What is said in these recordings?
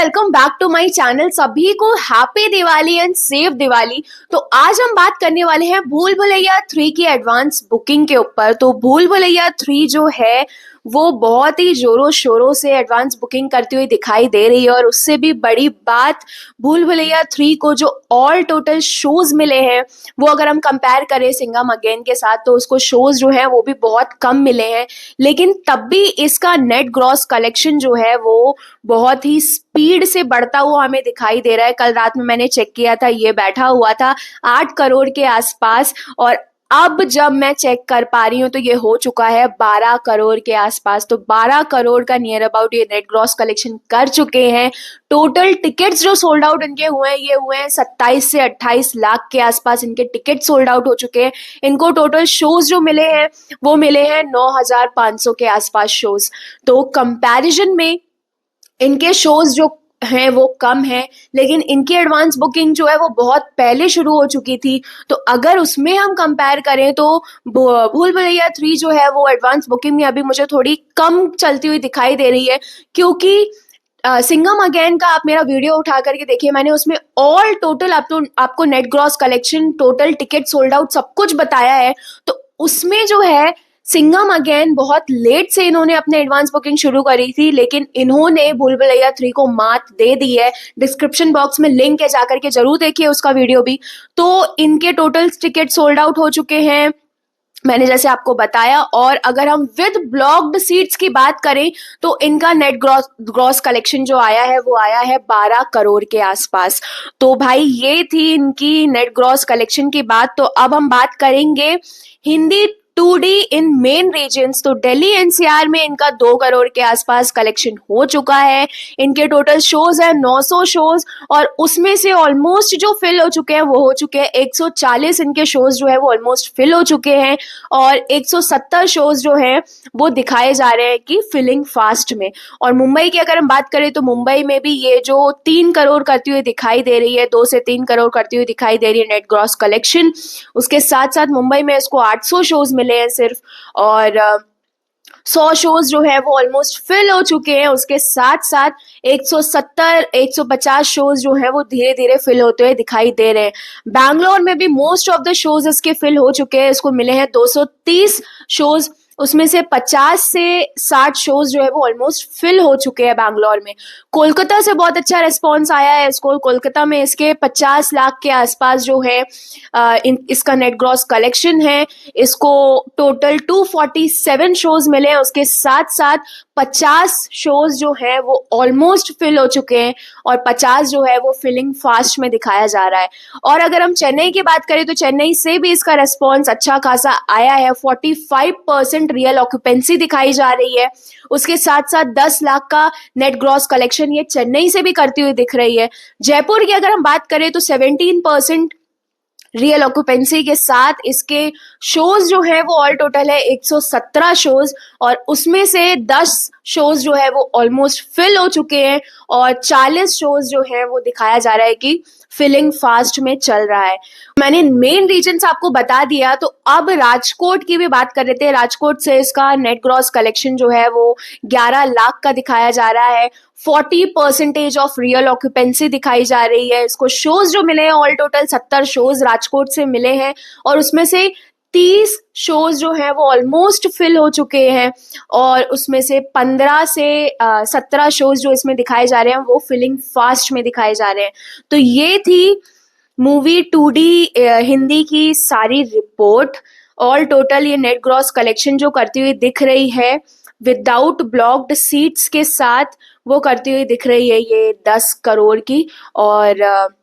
Welcome back to my channel. सभी को happy Diwali and safe Diwali. तो आज हम बात करने वाले हैं भूल भुलैया 3 की एडवांस बुकिंग के ऊपर। तो भूल भुलैया 3 जो है वो बहुत ही जोरों शोरों से एडवांस बुकिंग करती हुई दिखाई दे रही है। और उससे भी बड़ी बात, भूल भुलैया 3 को जो ऑल टोटल शोज मिले हैं वो अगर हम कंपेयर करें सिंघम अगेन के साथ तो उसको शोज जो है वो भी बहुत कम मिले हैं। लेकिन तब भी इसका नेट ग्रॉस कलेक्शन जो है वो बहुत ही स्पीड से बढ़ता हुआ हमें दिखाई दे रहा है। कल रात में मैंने चेक किया था, ये बैठा हुआ था 8 करोड़ के आसपास और अब जब मैं चेक कर पा रही हूँ तो ये हो चुका है 12 करोड़ के आसपास। तो 12 करोड़ का नियर अबाउट ये नेट ग्रॉस कलेक्शन कर चुके हैं। टोटल टिकट्स जो सोल्ड आउट इनके हुए हैं ये हुए हैं 27 से 28 लाख के आसपास इनके टिकट सोल्ड आउट हो चुके हैं। इनको टोटल शोज जो मिले हैं वो मिले हैं 9,500 के आसपास शोज। तो कंपैरिजन में इनके शोज जो हैं वो कम है, लेकिन इनकी एडवांस बुकिंग जो है वो बहुत पहले शुरू हो चुकी थी। तो अगर उसमें हम कंपेयर करें तो भूल भुलैया 3 जो है वो एडवांस बुकिंग में अभी मुझे थोड़ी कम चलती हुई दिखाई दे रही है। क्योंकि सिंघम अगेन का आप मेरा वीडियो उठा करके देखिए, मैंने उसमें ऑल टोटल आपको net gross collection, total ticket sold out सब कुछ बताया है। तो उसमें जो है सिंघम अगेन बहुत लेट से इन्होंने अपने एडवांस बुकिंग शुरू करी थी, लेकिन इन्होंने भूल भुलैया 3 को मात दे दी है। डिस्क्रिप्शन बॉक्स में लिंक है, जाकर के जरूर देखिए उसका वीडियो भी। तो इनके टोटल टिकट सोल्ड आउट हो चुके हैं मैंने जैसे आपको बताया। और अगर हम विद ब्लॉक्ड सीट्स की बात करें तो इनका नेट ग्रॉस कलेक्शन जो आया है वो आया है 12 करोड़ के आसपास। तो भाई ये थी इनकी नेट ग्रॉस कलेक्शन की बात। तो अब हम बात करेंगे हिंदी 2D इन मेन रीजन्स। तो दिल्ली एनसीआर में इनका 2 करोड़ के आसपास कलेक्शन हो चुका है। इनके टोटल शोज है 900 शोज और उसमें से ऑलमोस्ट जो फिल हो चुके हैं वो हो चुके हैं 140 इनके शोज जो है वो ऑलमोस्ट फिल हो चुके हैं। और 170 शोज जो हैं वो दिखाए जा रहे हैं कि फिलिंग फास्ट में। और मुंबई की अगर हम बात करें तो मुंबई में भी ये जो 3 करोड़ करती हुई दिखाई दे रही है, 2 से 3 करोड़ करती हुई दिखाई दे रही है नेट ग्रॉस कलेक्शन। उसके साथ साथ मुंबई में इसको 800 शोज मिले हैं सिर्फ और 100 शोज जो है वो ऑलमोस्ट फिल हो चुके हैं। उसके साथ साथ 170-150 शोज जो है वो धीरे धीरे फिल होते हुए दिखाई दे रहे हैं। बैंगलोर में भी मोस्ट ऑफ द शोज इसके फिल हो चुके हैं। इसको मिले हैं 230 शोज, उसमें से 50 से 60 शोज जो है वो ऑलमोस्ट फिल हो चुके हैं बैंगलोर में। कोलकाता से बहुत अच्छा रिस्पॉन्स आया है इसको। कोलकाता में इसके 50 लाख के आसपास जो है इसका नेट ग्रॉस कलेक्शन है। इसको टोटल 247 शोज मिले हैं। उसके साथ साथ 50 शोज जो है वो ऑलमोस्ट फिल हो चुके हैं और 50 जो है वो फिलिंग फास्ट में दिखाया जा रहा है। और अगर हम चेन्नई की बात करें तो चेन्नई से भी इसका रेस्पॉन्स अच्छा खासा आया है। 45% रियल ऑक्यूपेंसी दिखाई जा रही है। उसके साथ साथ 10 लाख का नेट ग्रॉस कलेक्शन ये चेन्नई से भी करती हुई दिख रही है। जयपुर की अगर हम बात करें तो 17% रियल ऑक्यूपेंसी के साथ इसके शोज जो है वो ऑल टोटल है 117 शोज और उसमें से 10 शोज जो है वो ऑलमोस्ट फिल हो चुके हैं और 40 शोज जो है वो दिखाया जा रहा है कि फिलिंग फास्ट में चल रहा है। मैंने मेन रीजन आपको बता दिया। तो अब राजकोट की भी बात कर रहे थे। राजकोट से इसका नेट ग्रॉस कलेक्शन जो है वो 11 लाख का दिखाया जा रहा है। 40% ऑफ रियल ऑक्यूपेंसी दिखाई जा रही है। इसको शोज जो मिले हैं ऑल टोटल 70 शोज राजकोट से मिले हैं और उसमें से 30 शोज जो है वो ऑलमोस्ट फिल हो चुके हैं और उसमें से 15 से 17 शोज जो इसमें दिखाए जा रहे हैं वो फिलिंग फास्ट में दिखाए जा रहे हैं। तो ये थी मूवी 2D हिंदी की सारी रिपोर्ट। ऑल टोटल ये नेट ग्रॉस कलेक्शन जो करती हुई दिख रही है विदाउट ब्लॉक्ड सीट्स के साथ वो करती हुई दिख रही है ये 10 करोड़ की। और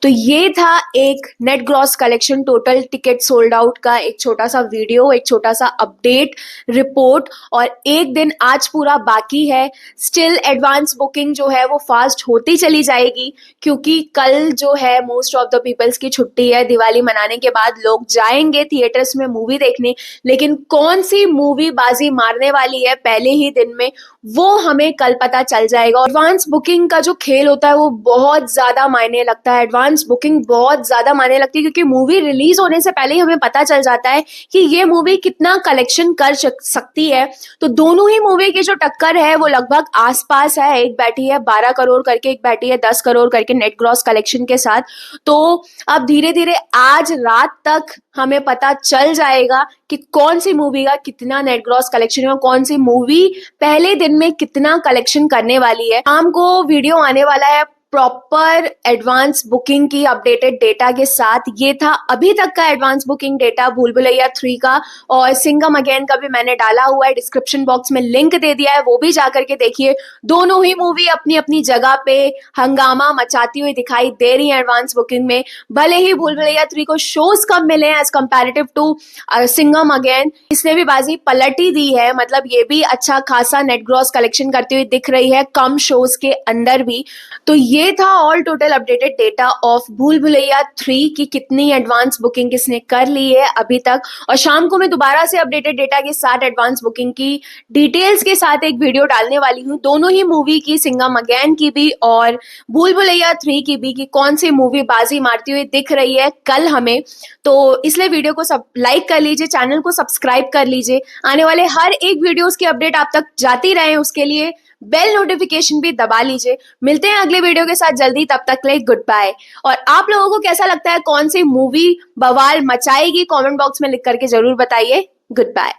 तो ये था एक net gross collection, total ticket sold out का एक छोटा सा वीडियो, एक छोटा सा अपडेट रिपोर्ट। और एक दिन आज पूरा बाकी है। स्टिल एडवांस बुकिंग जो है वो फास्ट होती चली जाएगी क्योंकि कल जो है मोस्ट ऑफ द पीपल्स की छुट्टी है। दिवाली मनाने के बाद लोग जाएंगे थिएटर्स में मूवी देखने, लेकिन कौन सी मूवी बाजी मारने वाली है पहले ही दिन में वो हमें कल पता चल जाएगा। एडवांस बुकिंग का जो खेल होता है वो बहुत ज्यादा मायने लगता है। एडवांस बुकिंग बहुत ज्यादा मायने लगती है क्योंकि मूवी रिलीज होने से पहले ही हमें पता चल जाता है कि ये मूवी कितना कलेक्शन कर सकती है। तो दोनों ही मूवी की जो टक्कर है वो लगभग आसपास है। एक बैठी है 12 करोड़ करके, एक बैठी है 10 करोड़ करके नेट ग्रॉस कलेक्शन के साथ। तो अब धीरे धीरे आज रात तक हमें पता चल जाएगा कि कौन सी मूवी का कितना नेट ग्रॉस कलेक्शन है और कौन सी मूवी पहले दिन में कितना कलेक्शन करने वाली है। शाम को वीडियो आने वाला है प्रॉपर एडवांस बुकिंग की अपडेटेड डेटा के साथ। ये था अभी तक का एडवांस बुकिंग डेटा भूल भुलैया 3 का, और सिंघम अगेन का भी मैंने डाला हुआ है, डिस्क्रिप्शन बॉक्स में लिंक दे दिया है, वो भी जाकर के देखिए। दोनों ही मूवी अपनी अपनी जगह पे हंगामा मचाती हुई दिखाई दे रही है एडवांस बुकिंग में। भले ही भूल भुलैया 3 को शोज कम मिले हैं as comparative to Singham again, इसने भी बाजी पलट ही दी है। मतलब ये भी अच्छा खासा नेट ग्रॉस कलेक्शन करती हुई दिख रही है कम शोज के अंदर भी। तो ये था all total updated data of भूल भुलैया 3 की कितनी एडवांस बुकिंग किसने कर ली है अभी तक। और शाम को मैं दोबारा से अपडेटेड डेटा के साथ एडवांस बुकिंग की डिटेल्स के साथ एक वीडियो डालने वाली हूँ, दोनों ही मूवी की, सिंघम अगेन की भी और भूल भुलैया 3 की भी, कि कौन सी मूवी बाजी मारती हुई दिख रही है कल हमें। तो इसलिए वीडियो को सब लाइक कर लीजिए, चैनल को सब्सक्राइब कर लीजिए। आने वाले हर एक वीडियोस की अपडेट आप तक जाती रहे उसके लिए बेल नोटिफिकेशन भी दबा लीजिए। मिलते हैं अगले वीडियो के साथ जल्दी, तब तक के लिए गुड बाय। और आप लोगों को कैसा लगता है, कौन सी मूवी बवाल मचाएगी, कमेंट बॉक्स में लिख करके जरूर बताइए। Good bye.